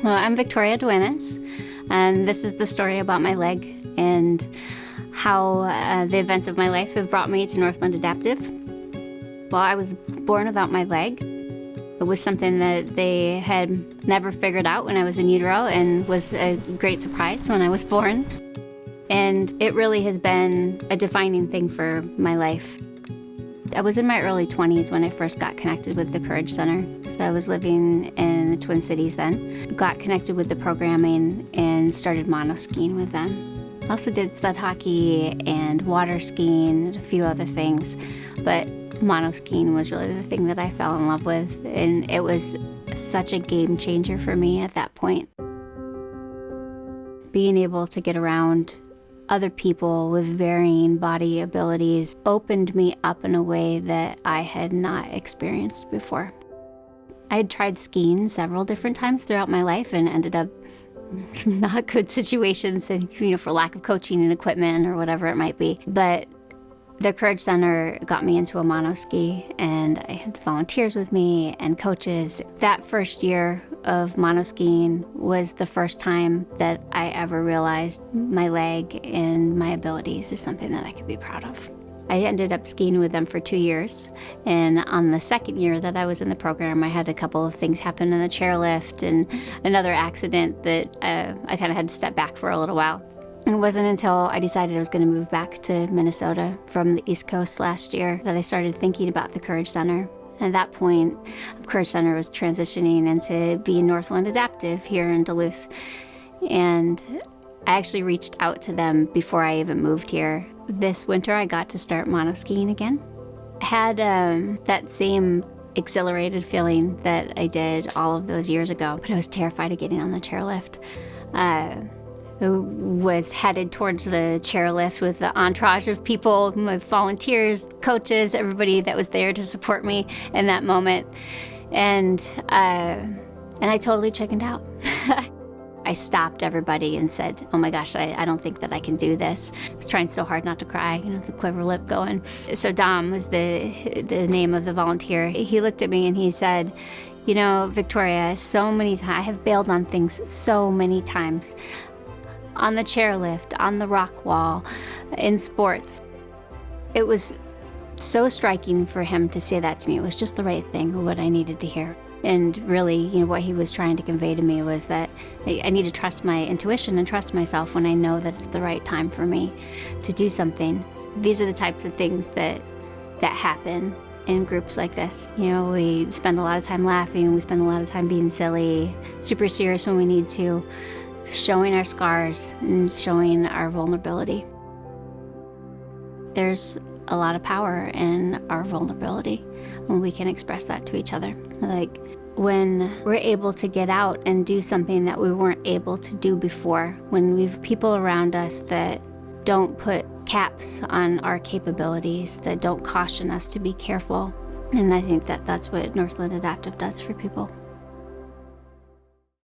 Well, I'm Victoria Duenas, and this is the story about my leg and how the events of my life have brought me to Northland Adaptive. Well, I was born without my leg. It was something that they had never figured out when I was in utero and was a great surprise when I was born. And it really has been a defining thing for my life. I was in my early 20s when I first got connected with the Courage Center. So I was living in the Twin Cities then. Got connected with the programming and started monoskiing with them. I also did sled hockey and water skiing and a few other things. But monoskiing was really the thing that I fell in love with. And it was such a game changer for me at that point. Being able to get around other people with varying body abilities opened me up in a way that I had not experienced before. I had tried skiing several different times throughout my life and ended up in some not good situations, and for lack of coaching and equipment or whatever it might be. But the Courage Center got me into a monoski, and I had volunteers with me and coaches. That first year of monoskiing was the first time that I ever realized my leg and my abilities is something that I could be proud of. I ended up skiing with them for 2 years, and on the second year that I was in the program, I had a couple of things happen in the chairlift and another accident that I kind of had to step back for a little while. And it wasn't until I decided I was going to move back to Minnesota from the East Coast last year that I started thinking about the Courage Center. And at that point, the Courage Center was transitioning into being Northland Adaptive here in Duluth. And I actually reached out to them before I even moved here. This winter, I got to start monoskiing again. I had that same exhilarated feeling that I did all of those years ago, but I was terrified of getting on the chairlift. Was headed towards the chairlift with the entourage of people, my volunteers, coaches, everybody that was there to support me in that moment. And I totally chickened out. I stopped everybody and said, oh my gosh, I don't think that I can do this. I was trying so hard not to cry, the quiver lip going. So Dom was the name of the volunteer. He looked at me and he said, Victoria, so many times, I have bailed on things so many times. On the chairlift, on the rock wall, in sports. It was so striking for him to say that to me. It was just the right thing, what I needed to hear. And really, what he was trying to convey to me was that I need to trust my intuition and trust myself when I know that it's the right time for me to do something. These are the types of things that happen in groups like this. We spend a lot of time laughing, we spend a lot of time being silly, super serious when we need to, showing our scars and showing our vulnerability. There's a lot of power in our vulnerability when we can express that to each other. Like when we're able to get out and do something that we weren't able to do before, when we have people around us that don't put caps on our capabilities, that don't caution us to be careful. And I think that that's what Northland Adaptive does for people.